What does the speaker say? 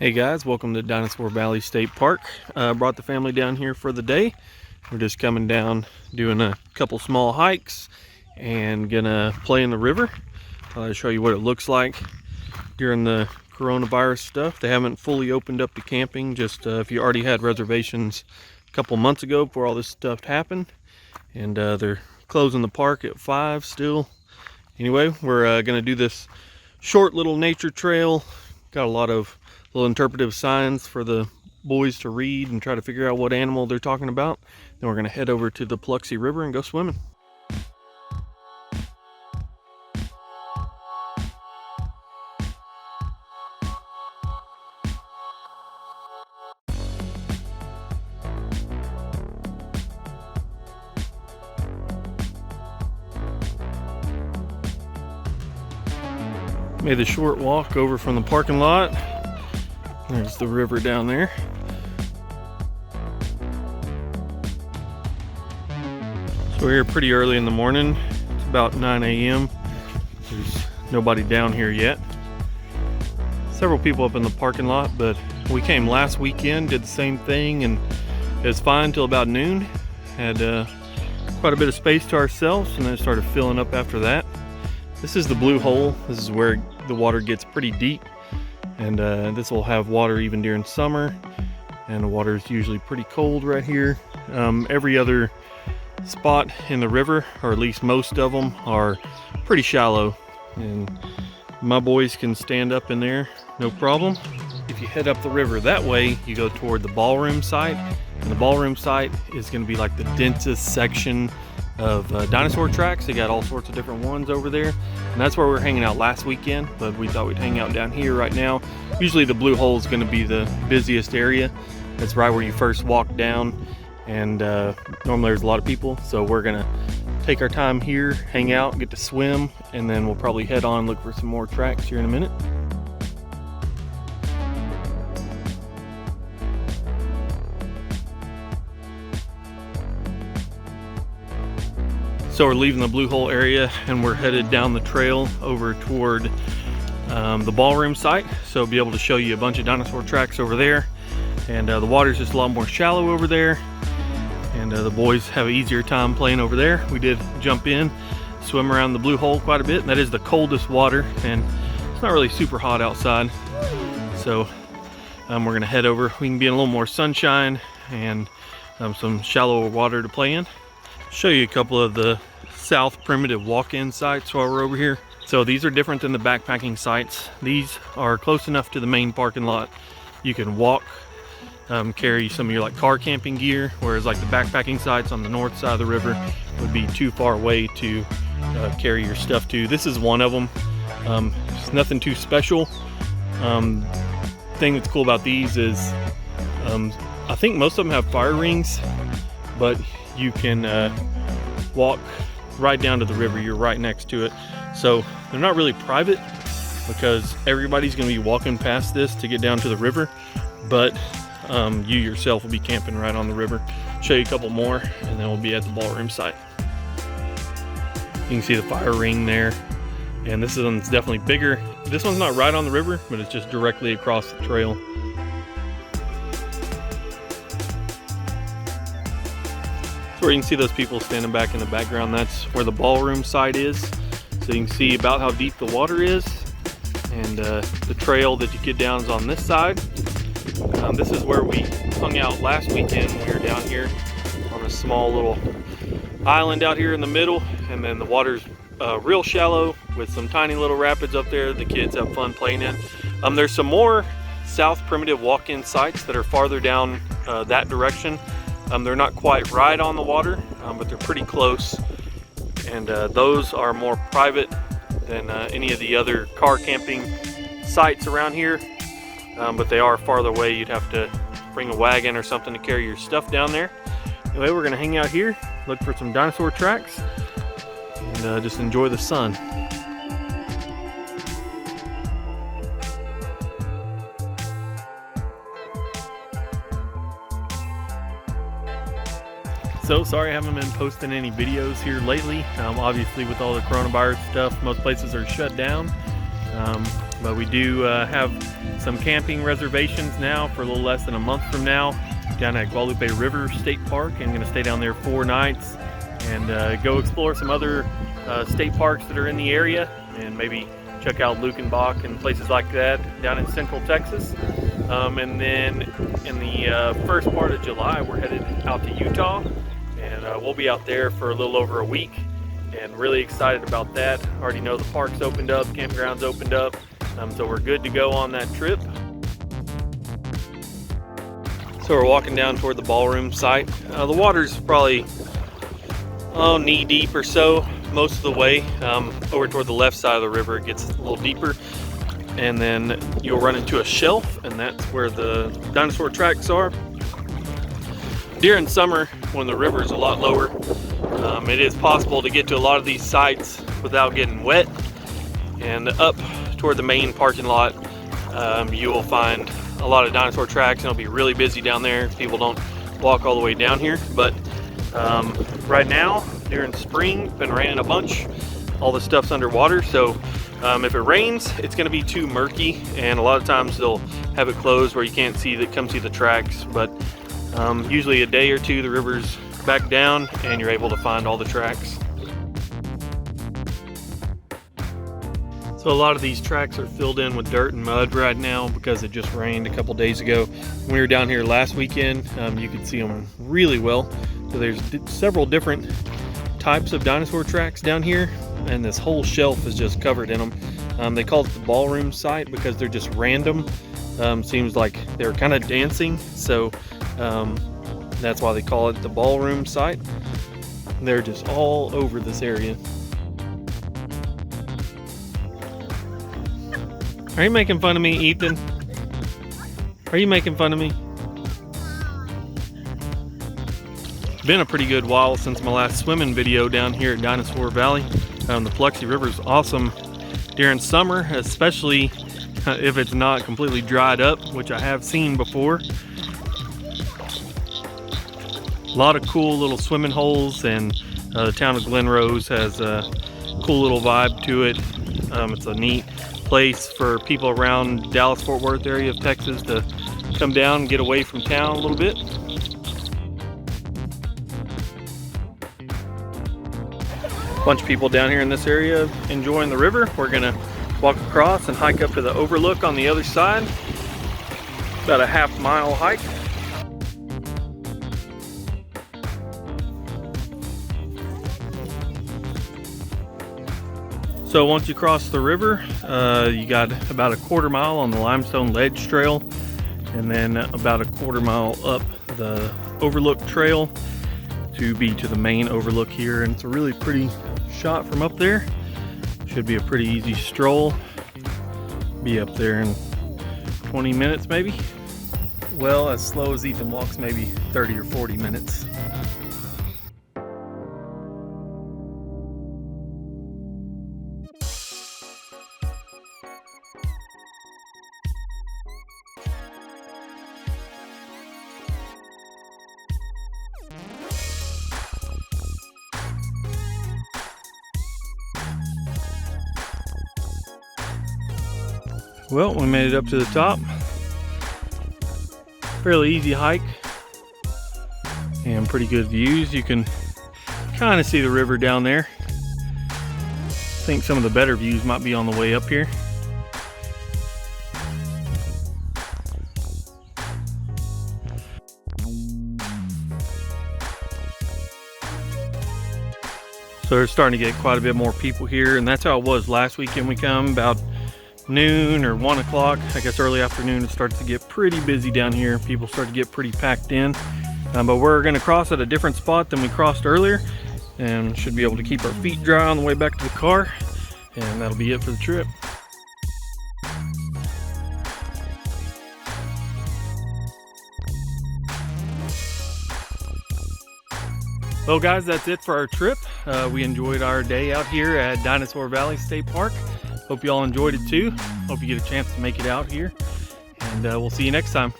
Hey guys, welcome to Dinosaur Valley State Park. Brought the family down here for the day. We're just coming down, doing a couple small hikes and gonna play in the river. I'll show you what it looks like during the coronavirus stuff. They haven't fully opened up the camping, just if you already had reservations a couple months ago before all this stuff happened. And they're closing the park at 5 still. Anyway, we're gonna do this short little nature trail. Got a lot of little interpretive signs for the boys to read and try to figure out what animal they're talking about. Then we're going to head over to the Paluxy River and go swimming. Made the short walk over from the parking lot. There's the river down there. So we're here pretty early in the morning. It's about 9 a.m. There's nobody down here yet. Several people up in the parking lot, but we came last weekend, did the same thing, and it was fine till about noon. Had quite a bit of space to ourselves, and then it started filling up after that. This is the blue hole. This is where the water gets pretty deep. And this will have water even during summer, and the water is usually pretty cold right here. Every other spot in the river, or at least most of them, are pretty shallow, and my boys can stand up in there no problem. If you head up the river that way, you go toward the ballroom site, and the ballroom site is going to be like the densest section of dinosaur tracks. They got all sorts of different ones over there, and that's where we were hanging out last weekend, but we thought we'd hang out down here right now. Usually the blue hole is going to be the busiest area. It's right where you first walk down, and normally there's a lot of people, so we're gonna take our time here, hang out, get to swim, and then we'll probably head on and look for some more tracks here in a minute. So we're leaving the blue hole area and we're headed down the trail over toward the ballroom site. So be able to show you a bunch of dinosaur tracks over there. And the water's just a lot more shallow over there. And the boys have an easier time playing over there. We did jump in, swim around the blue hole quite a bit. And that is the coldest water, and it's not really super hot outside. So we're gonna head over. We can be in a little more sunshine and some shallower water to play in. Show you a couple of the south primitive walk-in sites while we're over here. So these are different than the backpacking sites. These are close enough to the main parking lot. You can walk, carry some of your like car camping gear, whereas like the backpacking sites on the north side of the river would be too far away to carry your stuff to. This is one of them. It's nothing too special. Thing that's cool about these is I think most of them have fire rings, but you can walk right down to the river. You're right next to it. So they're not really private because everybody's going to be walking past this to get down to the river, but you yourself will be camping right on the river. Show you a couple more and then we'll be at the ballroom site. You can see the fire ring there, and this one's definitely bigger. This one's not right on the river, but it's just directly across the trail. Where you can see those people standing back in the background, that's where the ballroom site is. So you can see about how deep the water is, and the trail that you get down is on this side. This is where we hung out last weekend. We were down here on a small little island out here in the middle, and then the water's real shallow with some tiny little rapids up there. The kids have fun playing in. There's some more south primitive walk-in sites that are farther down that direction. They're not quite right on the water, but they're pretty close, and those are more private than any of the other car camping sites around here, but they are farther away. You'd have to bring a wagon or something to carry your stuff down there. Anyway, we're gonna hang out here, look for some dinosaur tracks, and just enjoy the sun. So sorry I haven't been posting any videos here lately. Obviously with all the coronavirus stuff, most places are shut down. But we do have some camping reservations now for a little less than a month from now down at Paluxy River State Park. I'm going to stay down there 4 nights and go explore some other state parks that are in the area, and maybe check out Lukenbach and places like that down in central Texas. And then in the first part of July, we're headed out to Utah, and we'll be out there for a little over a week, and really excited about that. Already know the park's opened up, campground's opened up, so we're good to go on that trip. So we're walking down toward the ballroom site. The water's probably knee deep or so most of the way. Over toward the left side of the river it gets a little deeper, and then you'll run into a shelf, and that's where the dinosaur tracks are. During summer, when the river is a lot lower, it is possible to get to a lot of these sites without getting wet. And up toward the main parking lot, you will find a lot of dinosaur tracks, and it'll be really busy down there. People don't walk all the way down here, but right now during spring, it's been raining a bunch. All the stuff's underwater, so if it rains, it's going to be too murky, and a lot of times they'll have it closed where you can't come see the tracks. But usually a day or two, the river's back down and you're able to find all the tracks. So a lot of these tracks are filled in with dirt and mud right now because it just rained a couple days ago. When we were down here last weekend, you could see them really well. So there's several different types of dinosaur tracks down here, and this whole shelf is just covered in them. They call it the ballroom site because they're just random. Seems like they're kind of dancing, so that's why they call it the ballroom site. They're just all over this area. Are you making fun of me, Ethan? Are you making fun of me? It's been a pretty good while since my last swimming video down here at Dinosaur Valley. The Paluxy River is awesome during summer, especially if it's not completely dried up, which I have seen before. A lot of cool little swimming holes, and the town of Glen Rose has a cool little vibe to it. It's a neat place for people around Dallas-Fort Worth area of Texas to come down and get away from town a little bit. Bunch of people down here in this area enjoying the river. We're gonna walk across and hike up to the Overlook on the other side. About a half-mile hike. So once you cross the river, you got about a 1/4 mile on the limestone ledge trail, and then about a 1/4 mile up the Overlook trail to be to the main overlook here. And it's a really pretty shot from up there. Should be a pretty easy stroll. Be up there in 20 minutes maybe. Well, as slow as Ethan walks, maybe 30 or 40 minutes. Well, we made it up to the top. Fairly easy hike and pretty good views. You can kind of see the river down there. I think some of the better views might be on the way up here. So we're starting to get quite a bit more people here, and that's how it was last weekend. We come about noon or 1 o'clock, I guess early afternoon, it starts to get pretty busy down here. People start to get pretty packed in, but we're going to cross at a different spot than we crossed earlier, and should be able to keep our feet dry on the way back to the car, and that'll be it for the trip. Well guys, that's it for our trip. We enjoyed our day out here at Dinosaur Valley State Park. Hope you all enjoyed it too. Hope you get a chance to make it out here, and we'll see you next time.